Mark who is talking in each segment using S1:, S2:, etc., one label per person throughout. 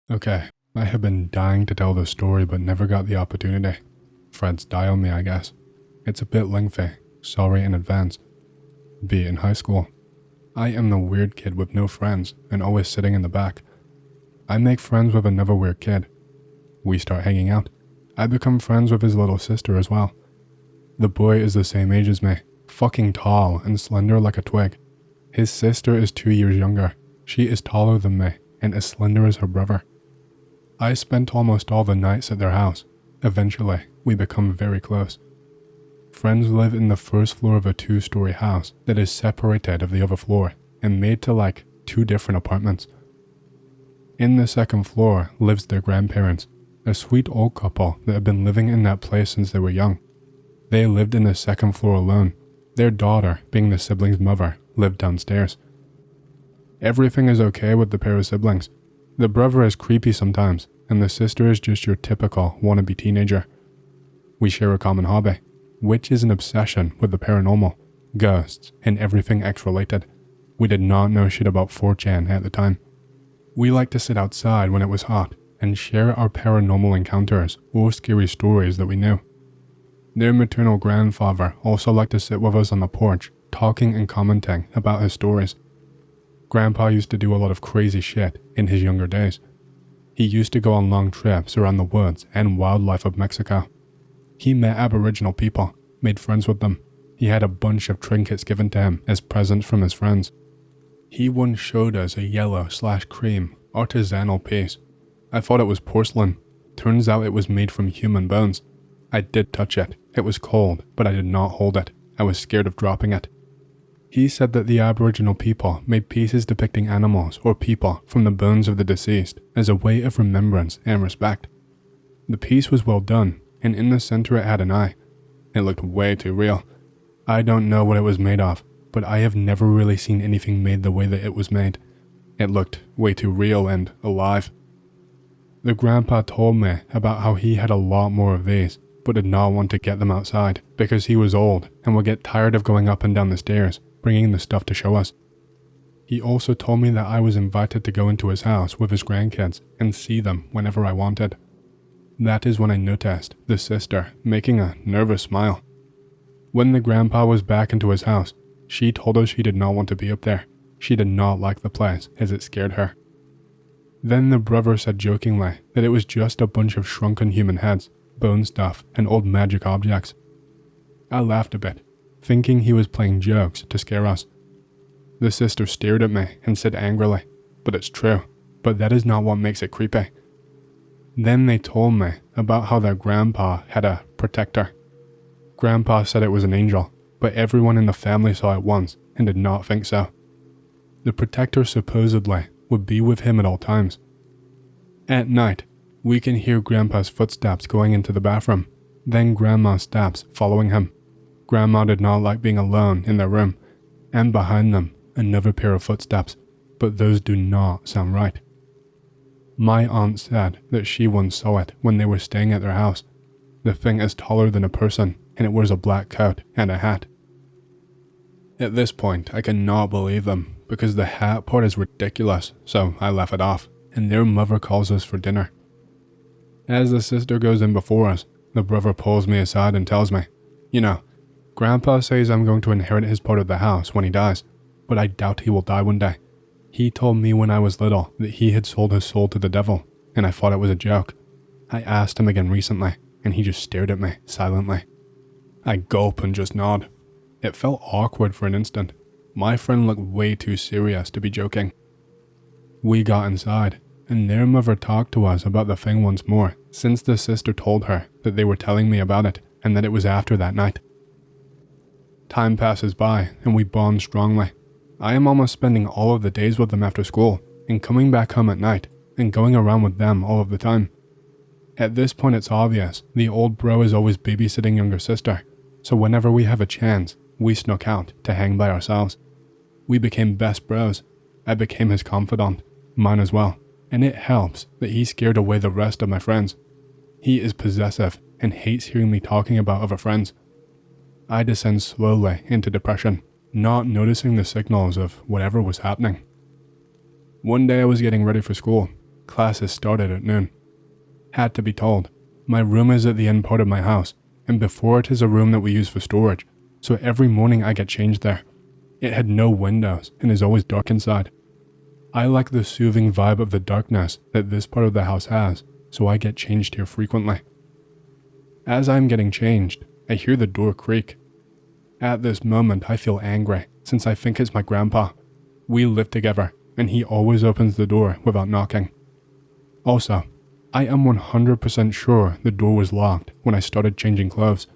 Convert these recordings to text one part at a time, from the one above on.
S1: Okay, I have been dying to tell this story but never got the opportunity. Friends die on me, I guess. It's a bit lengthy, sorry in advance. Be in high school. I am the weird kid with no friends and always sitting in the back. I make friends with another weird kid. We start hanging out. I become friends with his little sister as well. The boy is the same age as me, fucking tall and slender like a twig. His sister is 2 years younger. She is taller than me and as slender as her brother. I spent almost all the nights at their house. Eventually, we become very close. Friends live in the first floor of a 2-story house that is separated of the other floor and made to like 2 different apartments. In the second floor lives their grandparents, a sweet old couple that have been living in that place since they were young. They lived in the second floor alone. Their daughter, being the siblings' mother, lived downstairs. Everything is okay with the pair of siblings. The brother is creepy sometimes, and the sister is just your typical wannabe teenager. We share a common hobby, which is an obsession with the paranormal, ghosts, and everything X-related. We did not know shit about 4chan at the time. We liked to sit outside when it was hot and share our paranormal encounters or scary stories that we knew. Their maternal grandfather also liked to sit with us on the porch, talking and commenting about his stories. Grandpa used to do a lot of crazy shit in his younger days. He used to go on long trips around the woods and wildlife of Mexico. He met Aboriginal people, made friends with them. He had a bunch of trinkets given to him as presents from his friends. He once showed us a yellow/cream artisanal piece. I thought it was porcelain. Turns out it was made from human bones. I did touch it. It was cold, but I did not hold it. I was scared of dropping it. He said that the Aboriginal people made pieces depicting animals or people from the bones of the deceased as a way of remembrance and respect. The piece was well done, and in the center it had an eye. It looked way too real. I don't know what it was made of, but I have never really seen anything made the way that it was made. It looked way too real and alive. The grandpa told me about how he had a lot more of these, but did not want to get them outside because he was old and would get tired of going up and down the stairs, bringing the stuff to show us. He also told me that I was invited to go into his house with his grandkids and see them whenever I wanted. That is when I noticed the sister making a nervous smile. When the grandpa was back into his house, she told us she did not want to be up there. She did not like the place as it scared her. Then the brother said jokingly that it was just a bunch of shrunken human heads, bone stuff, and old magic objects. I laughed a bit, thinking he was playing jokes to scare us. The sister stared at me and said angrily, "But it's true, but that is not what makes it creepy." Then they told me about how their grandpa had a protector. Grandpa said it was an angel, but everyone in the family saw it once and did not think so. The protector supposedly would be with him at all times. At night, we can hear Grandpa's footsteps going into the bathroom, then Grandma's steps following him. Grandma did not like being alone in their room, and behind them, another pair of footsteps, but those do not sound right. My aunt said that she once saw it when they were staying at their house. The thing is taller than a person, and it wears a black coat and a hat. At this point, I cannot believe them, because the hat part is ridiculous, so I laugh it off, and their mother calls us for dinner. As the sister goes in before us, the brother pulls me aside and tells me, "You know, Grandpa says I'm going to inherit his part of the house when he dies, but I doubt he will die one day. He told me when I was little that he had sold his soul to the devil, and I thought it was a joke. I asked him again recently, and he just stared at me silently. I gulp and just nod. It felt awkward for an instant. My friend looked way too serious to be joking. We got inside, and their mother talked to us about the thing once more, since the sister told her that they were telling me about it, and that it was after that night. Time passes by, and we bond strongly. I am almost spending all of the days with them after school, and coming back home at night, and going around with them all of the time. At this point it's obvious, the old bro is always babysitting younger sister, so whenever we have a chance, we snuck out to hang by ourselves. We became best bros. I became his confidant, mine as well, and it helps that he scared away the rest of my friends. He is possessive and hates hearing me talking about other friends. I descend slowly into depression, not noticing the signals of whatever was happening. One day I was getting ready for school. Classes started at noon. Had to be told, my room is at the end part of my house, and before it is a room that we use for storage, so every morning I get changed there. It had no windows and is always dark inside. I like the soothing vibe of the darkness that this part of the house has, so I get changed here frequently. As I'm getting changed, I hear the door creak. At this moment, I feel angry, since I think it's my grandpa. We live together, and he always opens the door without knocking. Also, I am 100% sure the door was locked when I started changing clothes,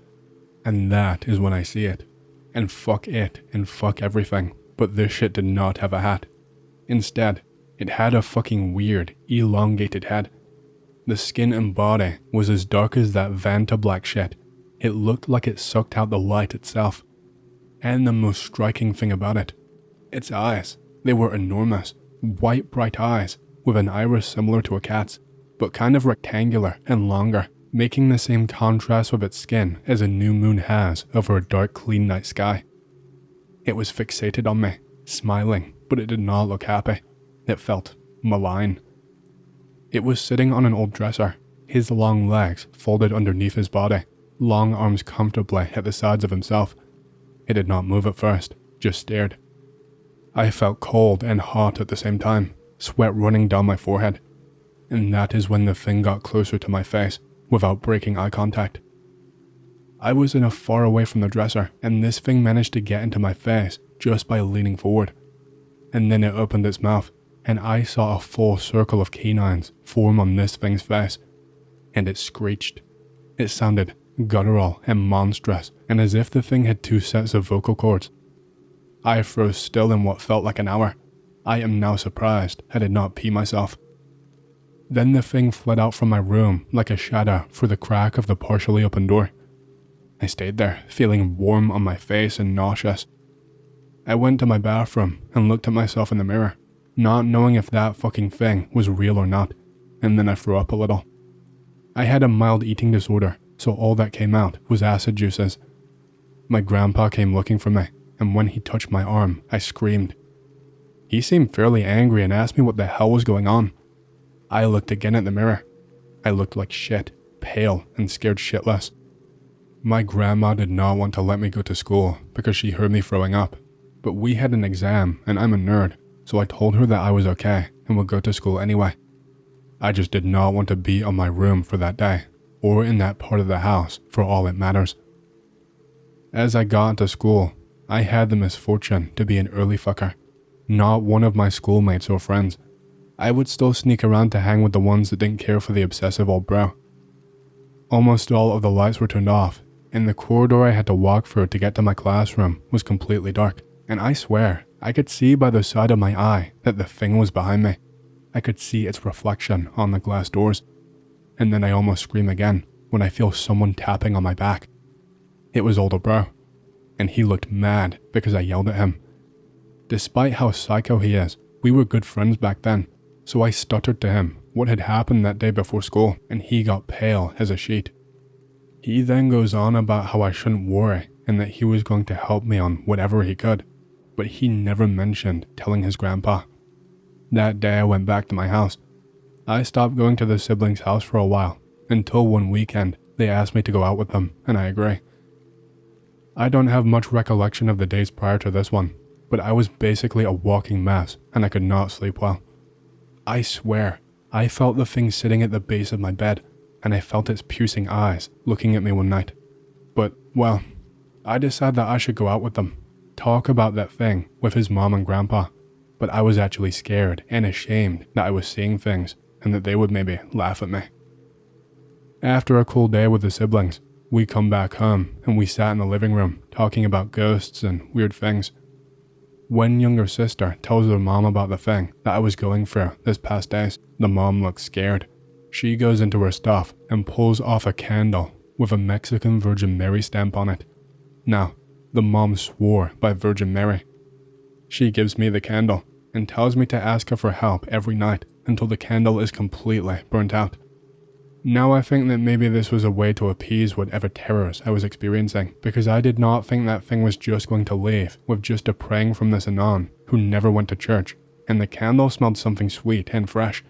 S1: and that is when I see it. And fuck it, and fuck everything, but this shit did not have a hat. Instead, it had a fucking weird, elongated head. The skin and body was as dark as that Vanta black shit. It looked like it sucked out the light itself. And the most striking thing about it, its eyes. They were enormous, white bright eyes, with an iris similar to a cat's, but kind of rectangular and longer, making the same contrast with its skin as a new moon has over a dark clean night sky. It was fixated on me, smiling, but it did not look happy. It felt malign. It was sitting on an old dresser, his long legs folded underneath his body, long arms comfortably at the sides of himself. It did not move at first, just stared. I felt cold and hot at the same time, sweat running down my forehead. And that is when the thing got closer to my face, without breaking eye contact. I was enough far away from the dresser, and this thing managed to get into my face just by leaning forward. And then it opened its mouth, and I saw a full circle of canines form on this thing's face. And it screeched. It sounded guttural and monstrous, and as if the thing had 2 sets of vocal cords. I froze still in what felt like an hour. I am now surprised I did not pee myself. Then the thing fled out from my room like a shadow through the crack of the partially open door. I stayed there, feeling warm on my face and nauseous. I went to my bathroom and looked at myself in the mirror, not knowing if that fucking thing was real or not, and then I threw up a little. I had a mild eating disorder, so all that came out was acid juices. My grandpa came looking for me, and when he touched my arm, I screamed. He seemed fairly angry and asked me what the hell was going on. I looked again at the mirror. I looked like shit, pale and scared shitless. My grandma did not want to let me go to school because she heard me throwing up, but we had an exam and I'm a nerd, so I told her that I was okay and would go to school anyway. I just did not want to be on my room for that day, or in that part of the house for all it matters. As I got into school, I had the misfortune to be an early fucker, not one of my schoolmates or friends. I would still sneak around to hang with the ones that didn't care for the obsessive old bro. Almost all of the lights were turned off, and the corridor I had to walk through to get to my classroom was completely dark, and I swear, I could see by the side of my eye that the thing was behind me. I could see its reflection on the glass doors, and then I almost scream again when I feel someone tapping on my back. It was older bro, and he looked mad because I yelled at him. Despite how psycho he is, we were good friends back then, so I stuttered to him what had happened that day before school, and he got pale as a sheet. He then goes on about how I shouldn't worry and that he was going to help me on whatever he could, but he never mentioned telling his grandpa. That day I went back to my house. I stopped going to the siblings' house for a while, until one weekend they asked me to go out with them, and I agree. I don't have much recollection of the days prior to this one, but I was basically a walking mess and I could not sleep well. I swear, I felt the thing sitting at the base of my bed, and I felt its piercing eyes looking at me one night. But, well, I decided that I should go out with them, talk about that thing with his mom and grandpa, but I was actually scared and ashamed that I was seeing things and that they would maybe laugh at me. After a cool day with the siblings, we come back home and we sat in the living room talking about ghosts and weird things. When younger sister tells her mom about the thing that I was going through this past days, the mom looks scared. She goes into her stuff and pulls off a candle with a Mexican Virgin Mary stamp on it. Now, the mom swore by Virgin Mary. She gives me the candle and tells me to ask her for help every night until the candle is completely burnt out. Now I think that maybe this was a way to appease whatever terrors I was experiencing, because I did not think that thing was just going to leave with just a praying from this anon who never went to church, and the candle smelled something sweet and fresh.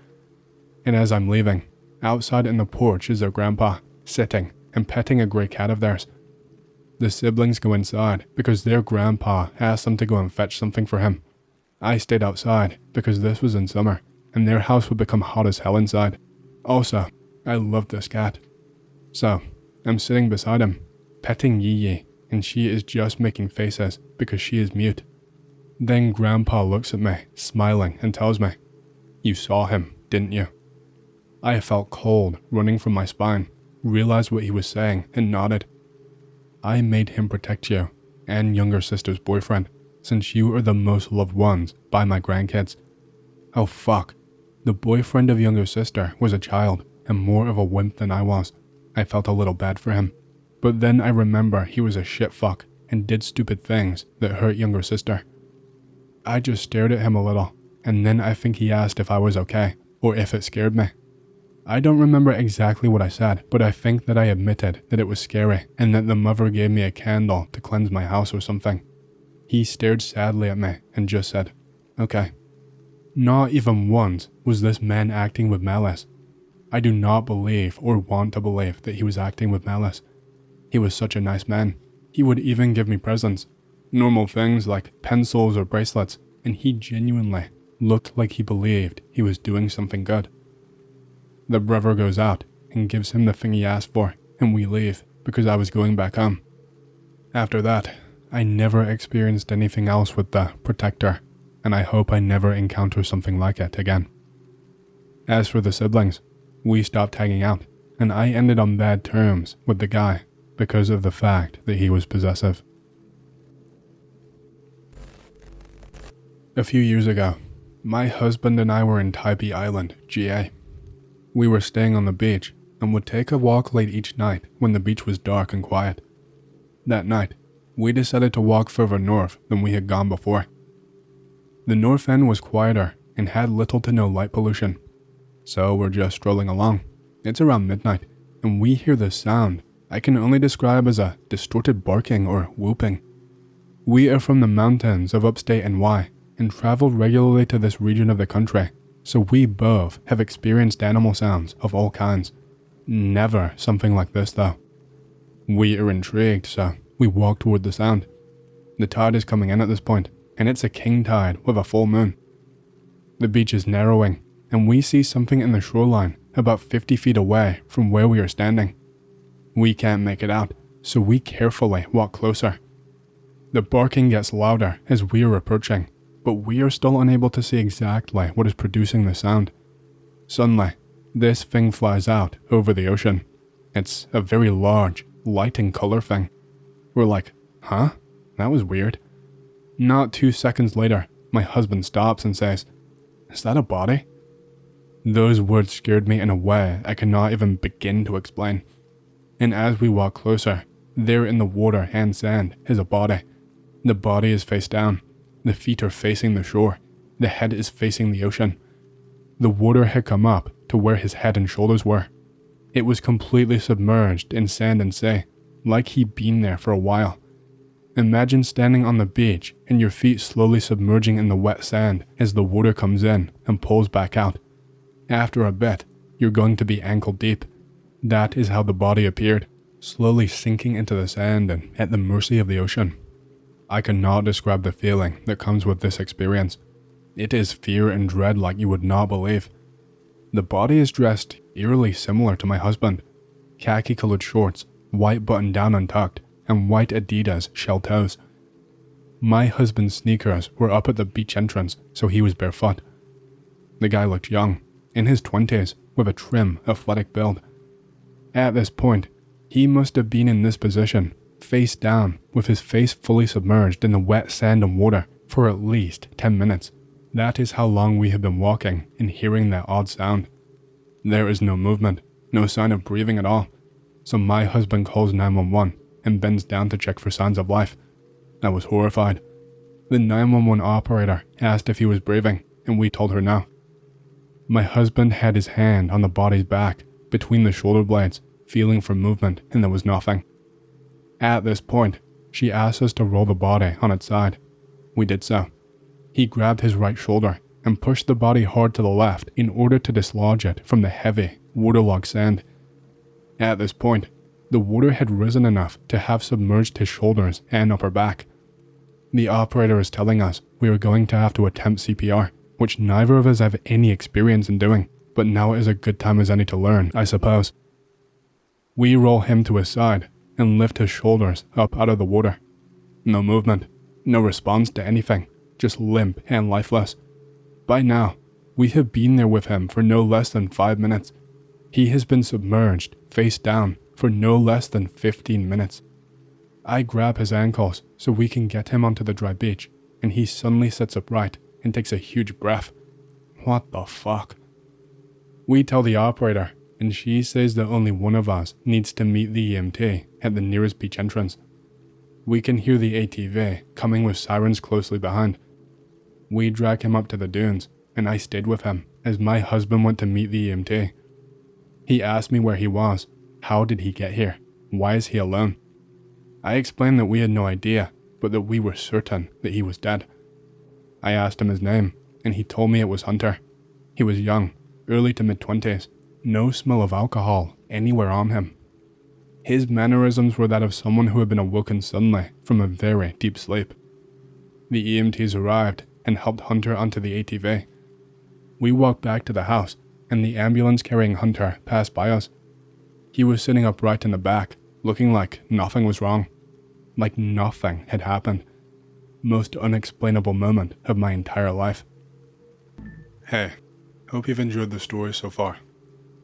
S1: and as I'm leaving, outside in the porch is their grandpa, sitting and petting a grey cat of theirs. The siblings go inside because their grandpa asked them to go and fetch something for him. I stayed outside because this was in summer, and their house would become hot as hell inside. Also, I loved this cat. So, I'm sitting beside him, petting Yi, and she is just making faces because she is mute. Then Grandpa looks at me, smiling, and tells me, "You saw him, didn't you?" I felt cold running from my spine, realized what he was saying, and nodded. "I made him protect you, and younger sister's boyfriend, since you are the most loved ones by my grandkids." Oh fuck. The boyfriend of younger sister was a child, and more of a wimp than I was. I felt a little bad for him. But then I remember he was a shit fuck, and did stupid things that hurt younger sister. I just stared at him a little, and then I think he asked if I was okay, or if it scared me. I don't remember exactly what I said, but I think that I admitted that it was scary, and that the mother gave me a candle to cleanse my house or something. He stared sadly at me, and just said, "Okay." Not even once was this man acting with malice. I do not believe or want to believe that he was acting with malice. He was such a nice man. He would even give me presents. Normal things like pencils or bracelets, and he genuinely looked like he believed he was doing something good. The brother goes out and gives him the thing he asked for, and we leave because I was going back home. After that, I never experienced anything else with the protector, and I hope I never encounter something like it again. As for the siblings, we stopped hanging out, and I ended on bad terms with the guy because of the fact that he was possessive. A few years ago, my husband and I were in Tybee Island, GA. We were staying on the beach and would take a walk late each night when the beach was dark and quiet. That night, we decided to walk further north than we had gone before. The north end was quieter and had little to no light pollution, so we're just strolling along. It's around midnight, and we hear this sound I can only describe as a distorted barking or whooping. We are from the mountains of upstate NY and travel regularly to this region of the country, so we both have experienced animal sounds of all kinds. Never something like this though. We are intrigued, so we walk toward the sound. The tide is coming in at this point, and it's a king tide with a full moon. The beach is narrowing, and we see something in the shoreline about 50 feet away from where we are standing. We can't make it out, so we carefully walk closer. The barking gets louder as we are approaching, but we are still unable to see exactly what is producing the sound. Suddenly, this thing flies out over the ocean. It's a very large, light and color thing. We're like, huh? That was weird. Not 2 seconds later, my husband stops and says, "Is that a body?" Those words scared me in a way I cannot even begin to explain. And as we walk closer, there in the water and sand is a body. The body is face down. The feet are facing the shore. The head is facing the ocean. The water had come up to where his head and shoulders were. It was completely submerged in sand and sea, like he'd been there for a while. Imagine standing on the beach and your feet slowly submerging in the wet sand as the water comes in and pulls back out. After a bit, you're going to be ankle deep. That is how the body appeared, slowly sinking into the sand and at the mercy of the ocean. I cannot describe the feeling that comes with this experience. It is fear and dread like you would not believe. The body is dressed eerily similar to my husband. Khaki-colored shorts, white button-down untucked, and white Adidas shell toes. My husband's sneakers were up at the beach entrance, so he was barefoot. The guy looked young, in his 20s, with a trim, athletic build. At this point, he must have been in this position, face down, with his face fully submerged in the wet sand and water for at least 10 minutes. That is how long we have been walking and hearing that odd sound. There is no movement, no sign of breathing at all, so my husband calls 911 and bends down to check for signs of life. I was horrified. The 911 operator asked if he was breathing, and we told her no. My husband had his hand on the body's back, between the shoulder blades, feeling for movement, and there was nothing. At this point, she asked us to roll the body on its side. We did so. He grabbed his right shoulder and pushed the body hard to the left in order to dislodge it from the heavy, waterlogged sand. At this point, the water had risen enough to have submerged his shoulders and upper back. The operator is telling us we are going to have to attempt CPR, which neither of us have any experience in doing, but now is a good time as any to learn, I suppose. We roll him to his side and lift his shoulders up out of the water. No movement, no response to anything, just limp and lifeless. By now, we have been there with him for no less than 5 minutes. He has been submerged, face down, for no less than 15 minutes. I grab his ankles so we can get him onto the dry beach, and he suddenly sits upright and takes a huge breath. What the fuck? We tell the operator, and she says that only one of us needs to meet the EMT at the nearest beach entrance. We can hear the ATV coming with sirens closely behind. We drag him up to the dunes, and I stayed with him as my husband went to meet the EMT. He asked me where he was, how did he get here, why is he alone? I explained that we had no idea, but that we were certain that he was dead. I asked him his name, and he told me it was Hunter. He was young, early to mid-20s, no smell of alcohol anywhere on him. His mannerisms were that of someone who had been awoken suddenly from a very deep sleep. The EMTs arrived and helped Hunter onto the ATV. We walked back to the house, and the ambulance carrying Hunter passed by us. He was sitting upright in the back, looking like nothing was wrong. Like nothing had happened. Most unexplainable moment of my entire life. Hey, hope you've enjoyed the story so far.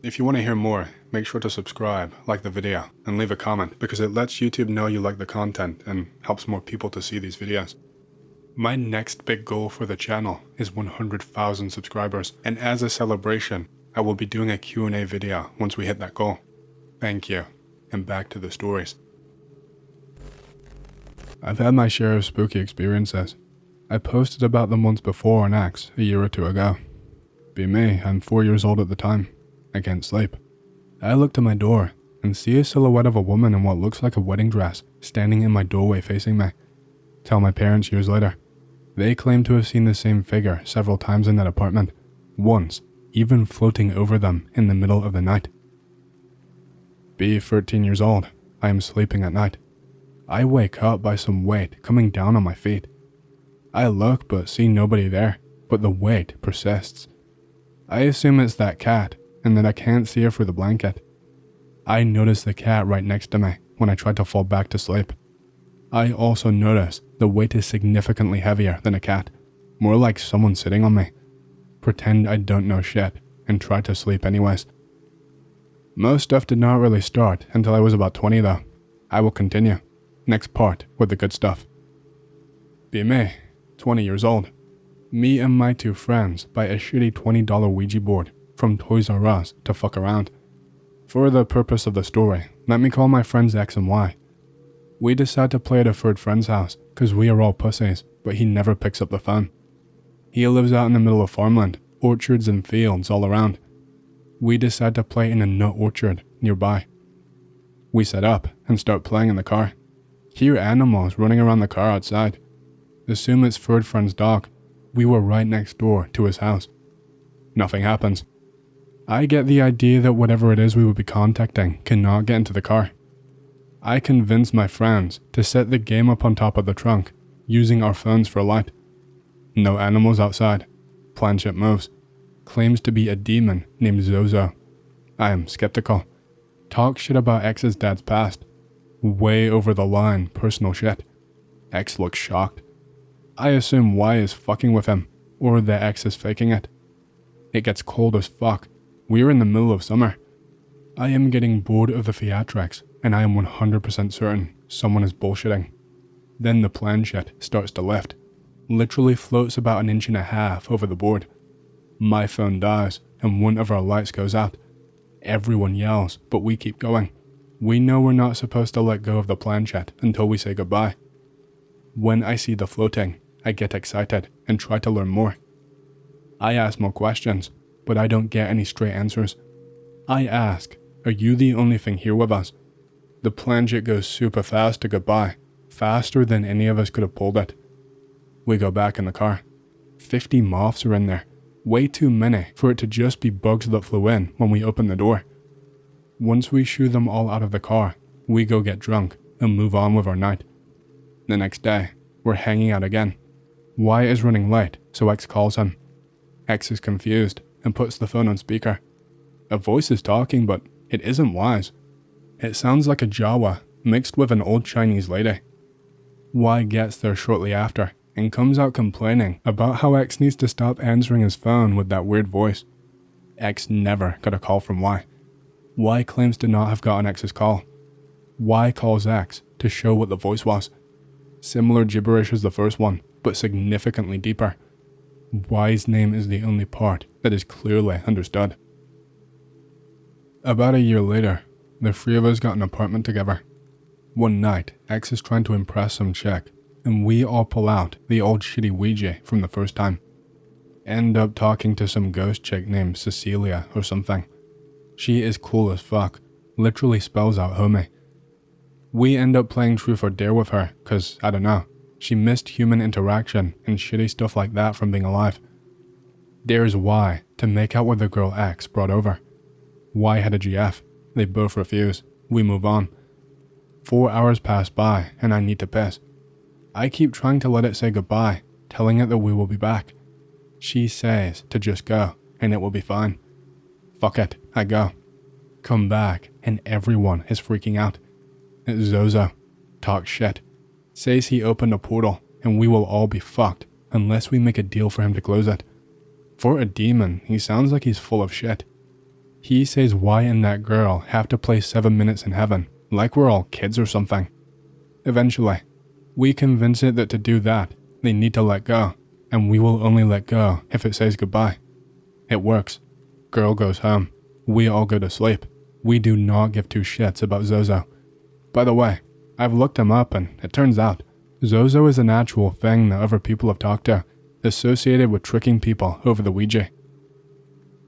S1: If you want to hear more, make sure to subscribe, like the video, and leave a comment because it lets YouTube know you like the content and helps more people to see these videos. My next big goal for the channel is 100,000 subscribers, and as a celebration, I will be doing a Q&A video once we hit that goal. Thank you, and back to the stories. I've had my share of spooky experiences. I posted about them once before on X a year or two ago. Be me, I'm 4 years old at the time. I can't sleep. I look to my door and see a silhouette of a woman in what looks like a wedding dress standing in my doorway facing me. Tell my parents years later. They claim to have seen the same figure several times in that apartment, once even floating over them in the middle of the night. Be 13 years old. I am sleeping at night. I wake up by some weight coming down on my feet. I look but see nobody there, but the weight persists. I assume it's that cat and that I can't see her through the blanket. I notice the cat right next to me when I try to fall back to sleep. I also notice the weight is significantly heavier than a cat, more like someone sitting on me. Pretend I don't know shit and try to sleep anyways. Most stuff did not really start until I was about 20 though. I will continue. Next part with the good stuff. Be me, 20 years old. Me and my two friends buy a shitty $20 Ouija board from Toys R Us to fuck around. For the purpose of the story, let me call my friends X and Y. We decide to play at a third friend's house cause we are all pussies, but he never picks up the phone. He lives out in the middle of farmland, orchards and fields all around. We decide to play in a nut orchard nearby. We set up and start playing in the car. Hear animals running around the car outside. Assume it's third friend's dog. We were right next door to his house. Nothing happens. I get the idea that whatever it is we would be contacting cannot get into the car. I convince my friends to set the game up on top of the trunk, using our phones for a light. No animals outside. Planchette moves. Claims to be a demon named Zozo. I am skeptical. Talk shit about X's dad's past. Way over the line personal shit. X looks shocked. I assume Y is fucking with him, or that X is faking it. It gets cold as fuck. We're in the middle of summer. I am getting bored of the theatrics, and I am 100% certain someone is bullshitting. Then the planchette starts to lift. Literally floats about 1.5 inches over the board. My phone dies, and one of our lights goes out. Everyone yells, but we keep going. We know we're not supposed to let go of the planchette until we say goodbye. When I see the floating, I get excited and try to learn more. I ask more questions, but I don't get any straight answers. I ask, are you the only thing here with us? The planchette goes super fast to goodbye, faster than any of us could have pulled it. We go back in the car. 50 moths are in there. Way too many for it to just be bugs that flew in when we opened the door. Once we shoo them all out of the car, we go get drunk and move on with our night. The next day, we're hanging out again. Y is running late, so X calls him. X is confused and puts the phone on speaker. A voice is talking, but it isn't Y's. It sounds like a Jawa mixed with an old Chinese lady. Y gets there shortly after and comes out complaining about how X needs to stop answering his phone with that weird voice. X never got a call from Y. Y claims to not have gotten X's call. Y calls X to show what the voice was. Similar gibberish as the first one, but significantly deeper. Y's name is the only part that is clearly understood. About a year later, the three of us got an apartment together. One night, X is trying to impress some chick, and we all pull out the old shitty Ouija from the first time. End up talking to some ghost chick named Cecilia or something. She is cool as fuck, literally spells out homie. We end up playing truth or dare with her, cause, I don't know, she missed human interaction and shitty stuff like that from being alive. Dares Y to make out with the girl X brought over. Y had a GF, they both refuse, we move on. 4 hours pass by and I need to piss. I keep trying to let it say goodbye, telling it that we will be back. She says to just go and it will be fine. Fuck it, I go. Come back and everyone is freaking out. Zozo talks shit. Says he opened a portal and we will all be fucked unless we make a deal for him to close it. For a demon, he sounds like he's full of shit. He says Y and that girl have to play 7 minutes in heaven, like we're all kids or something. Eventually, we convince it that to do that, they need to let go, and we will only let go if it says goodbye. It works. Girl goes home. We all go to sleep. We do not give two shits about Zozo. By the way, I've looked him up and it turns out, Zozo is an actual thing that other people have talked to, associated with tricking people over the Ouija.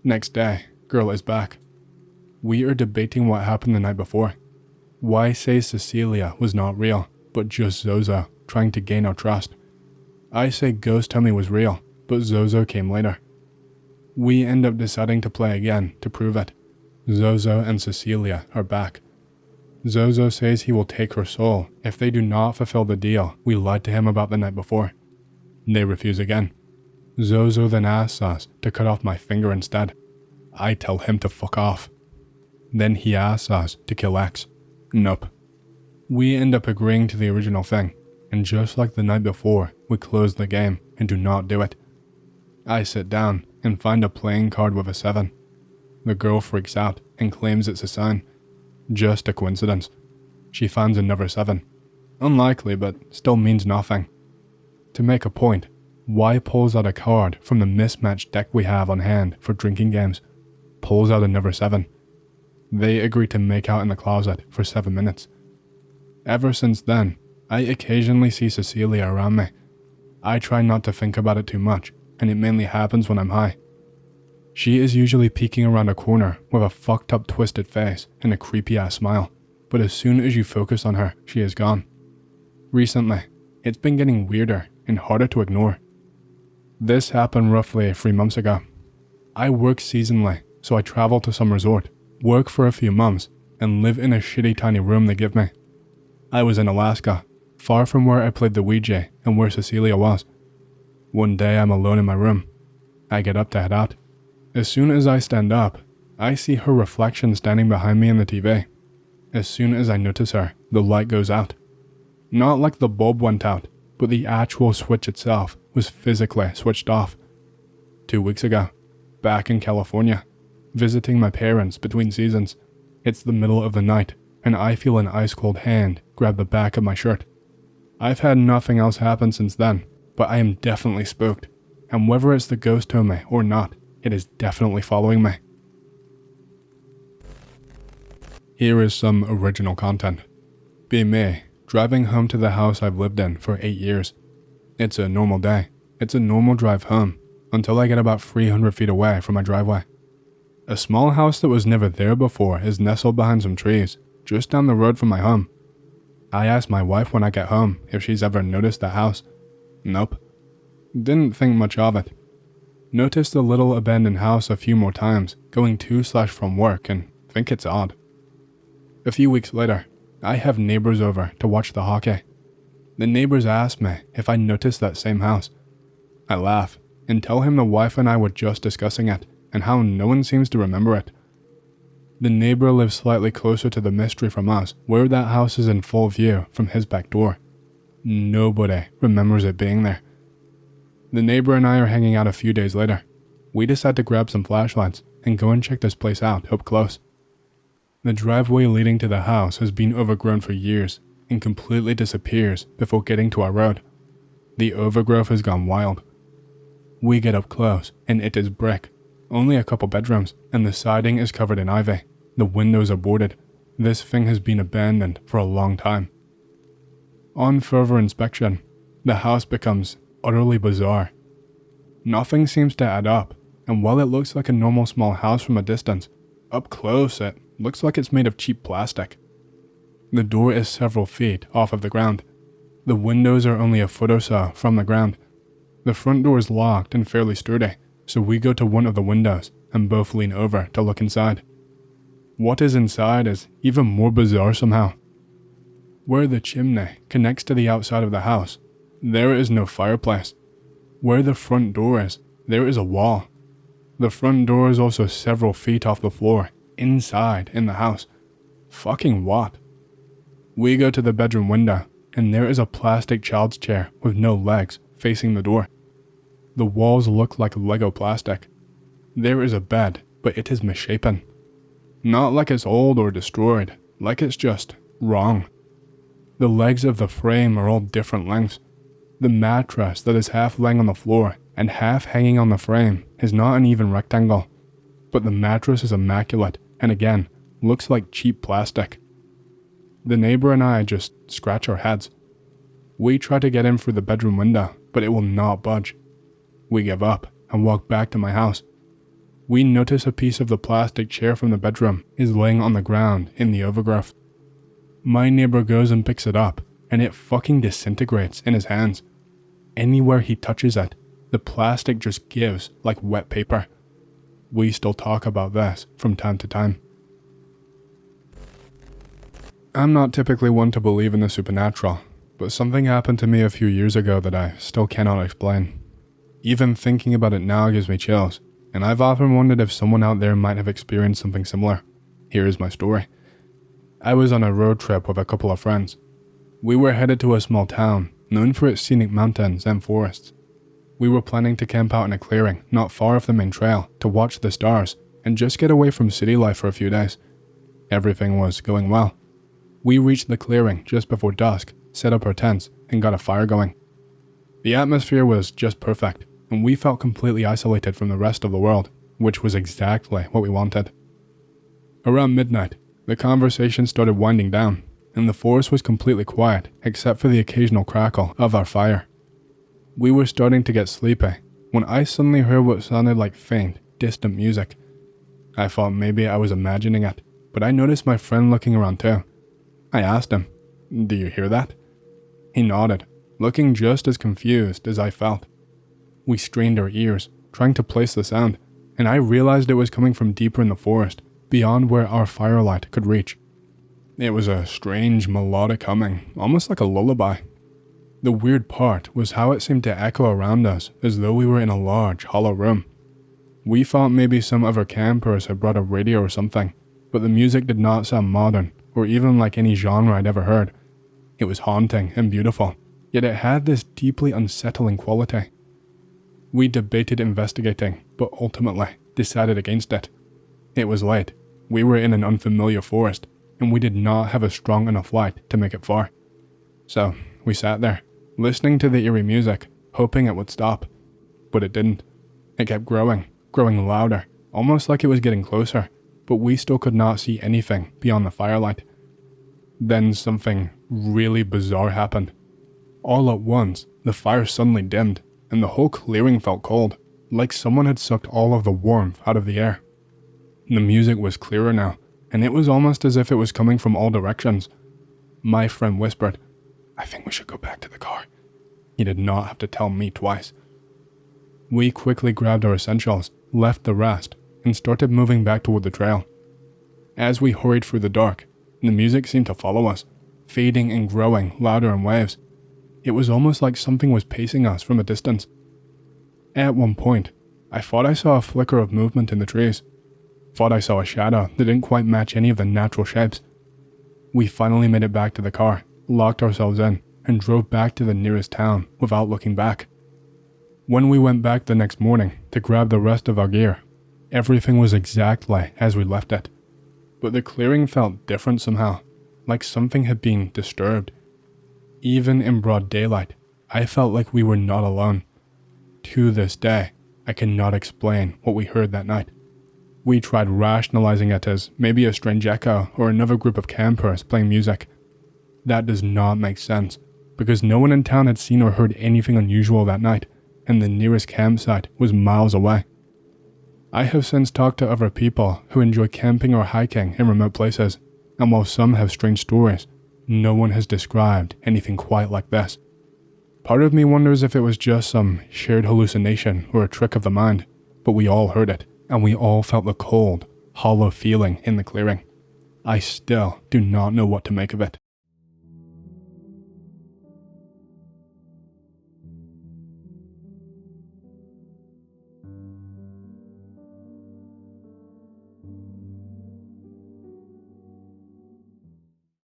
S1: Next day, girl is back. We are debating what happened the night before. Y says Cecilia was not real, but just Zozo, trying to gain our trust. I say Ghost Tummy was real, but Zozo came later. We end up deciding to play again to prove it. Zozo and Cecilia are back. Zozo says he will take her soul if they do not fulfill the deal we lied to him about the night before. They refuse again. Zozo then asks us to cut off my finger instead. I tell him to fuck off. Then he asks us to kill X. Nope. We end up agreeing to the original thing, and just like the night before, we close the game and do not do it. I sit down and find a playing card with a 7. The girl freaks out and claims it's a sign. Just a coincidence. She finds another 7. Unlikely, but still means nothing. To make a point, Y pulls out a card from the mismatched deck we have on hand for drinking games. Pulls out another 7. They agree to make out in the closet for 7 minutes. Ever since then, I occasionally see Cecilia around me. I try not to think about it too much, and it mainly happens when I'm high. She is usually peeking around a corner with a fucked up twisted face and a creepy ass smile, but as soon as you focus on her, she is gone. Recently, it's been getting weirder and harder to ignore. This happened roughly 3 months ago. I work seasonally, so I travel to some resort, work for a few months, and live in a shitty tiny room they give me. I was in Alaska, far from where I played the Ouija and where Cecilia was. One day I'm alone in my room. I get up to head out. As soon as I stand up, I see her reflection standing behind me in the TV. As soon as I notice her, the light goes out. Not like the bulb went out, but the actual switch itself was physically switched off. 2 weeks ago, back in California, visiting my parents between seasons. It's the middle of the night, and I feel an ice-cold hand grab the back of my shirt. I've had nothing else happen since then, but I am definitely spooked, and whether it's the ghost homie or not, it is definitely following me. Here is some original content. Be me, driving home to the house I've lived in for 8 years. It's a normal day. It's a normal drive home, until I get about 300 feet away from my driveway. A small house that was never there before is nestled behind some trees, just down the road from my home. I ask my wife when I get home if she's ever noticed the house. Nope. Didn't think much of it. Noticed the little abandoned house a few more times, going to/from work, and think it's odd. A few weeks later, I have neighbors over to watch the hockey. The neighbors ask me if I noticed that same house. I laugh and tell him the wife and I were just discussing it and how no one seems to remember it. The neighbor lives slightly closer to the mystery from us, where that house is in full view from his back door. Nobody remembers it being there. The neighbor and I are hanging out a few days later. We decide to grab some flashlights and go and check this place out up close. The driveway leading to the house has been overgrown for years and completely disappears before getting to our road. The overgrowth has gone wild. We get up close and it is brick, only a couple bedrooms, and the siding is covered in ivy. The windows are boarded. This thing has been abandoned for a long time. On further inspection, the house becomes utterly bizarre. Nothing seems to add up, and while it looks like a normal small house from a distance, up close it looks like it's made of cheap plastic. The door is several feet off of the ground. The windows are only a foot or so from the ground. The front door is locked and fairly sturdy, so we go to one of the windows and both lean over to look inside. What is inside is even more bizarre somehow. Where the chimney connects to the outside of the house, there is no fireplace. Where the front door is, there is a wall. The front door is also several feet off the floor, inside in the house. Fucking what? We go to the bedroom window, and there is a plastic child's chair with no legs facing the door. The walls look like Lego plastic. There is a bed, but it is misshapen. Not like it's old or destroyed, like it's just wrong. The legs of the frame are all different lengths. The mattress that is half laying on the floor and half hanging on the frame is not an even rectangle, but the mattress is immaculate and again, looks like cheap plastic. The neighbor and I just scratch our heads. We try to get in through the bedroom window, but it will not budge. We give up and walk back to my house. We notice a piece of the plastic chair from the bedroom is laying on the ground in the overgrowth. My neighbor goes and picks it up, and it fucking disintegrates in his hands. Anywhere he touches it, the plastic just gives like wet paper. We still talk about this from time to time. I'm not typically one to believe in the supernatural, but something happened to me a few years ago that I still cannot explain. Even thinking about it now gives me chills, and I've often wondered if someone out there might have experienced something similar. Here is my story. I was on a road trip with a couple of friends. We were headed to a small town, known for its scenic mountains and forests. We were planning to camp out in a clearing not far off the main trail to watch the stars and just get away from city life for a few days. Everything was going well. We reached the clearing just before dusk, set up our tents, and got a fire going. The atmosphere was just perfect, and we felt completely isolated from the rest of the world, which was exactly what we wanted. Around midnight, the conversation started winding down, and the forest was completely quiet except for the occasional crackle of our fire. We were starting to get sleepy when I suddenly heard what sounded like faint, distant music. I thought maybe I was imagining it, but I noticed my friend looking around too. I asked him, "Do you hear that?" He nodded, looking just as confused as I felt. We strained our ears, trying to place the sound, and I realized it was coming from deeper in the forest, beyond where our firelight could reach. It was a strange melodic humming, almost like a lullaby. The weird part was how it seemed to echo around us as though we were in a large, hollow room. We thought maybe some other campers had brought a radio or something, but the music did not sound modern or even like any genre I'd ever heard. It was haunting and beautiful, yet it had this deeply unsettling quality. We debated investigating, but ultimately decided against it. It was late, we were in an unfamiliar forest, and we did not have a strong enough light to make it far. So we sat there, listening to the eerie music, hoping it would stop. But it didn't. It kept growing louder, almost like it was getting closer, but we still could not see anything beyond the firelight. Then something really bizarre happened. All at once, the fire suddenly dimmed, and the whole clearing felt cold, like someone had sucked all of the warmth out of the air. The music was clearer now, and it was almost as if it was coming from all directions. My friend whispered, "I think we should go back to the car." He did not have to tell me twice. We quickly grabbed our essentials, left the rest, and started moving back toward the trail. As we hurried through the dark, the music seemed to follow us, fading and growing louder in waves. It was almost like something was pacing us from a distance. At one point, I thought I saw a flicker of movement in the trees. Thought I saw a shadow that didn't quite match any of the natural shapes. We finally made it back to the car, locked ourselves in, and drove back to the nearest town without looking back. When we went back the next morning to grab the rest of our gear, everything was exactly as we left it. But the clearing felt different somehow, like something had been disturbed. Even in broad daylight, I felt like we were not alone. To this day, I cannot explain what we heard that night. We tried rationalizing it as maybe a strange echo or another group of campers playing music. That does not make sense, because no one in town had seen or heard anything unusual that night, and the nearest campsite was miles away. I have since talked to other people who enjoy camping or hiking in remote places, and while some have strange stories, no one has described anything quite like this. Part of me wonders if it was just some shared hallucination or a trick of the mind, but we all heard it, and we all felt the cold, hollow feeling in the clearing. I still do not know what to make of it.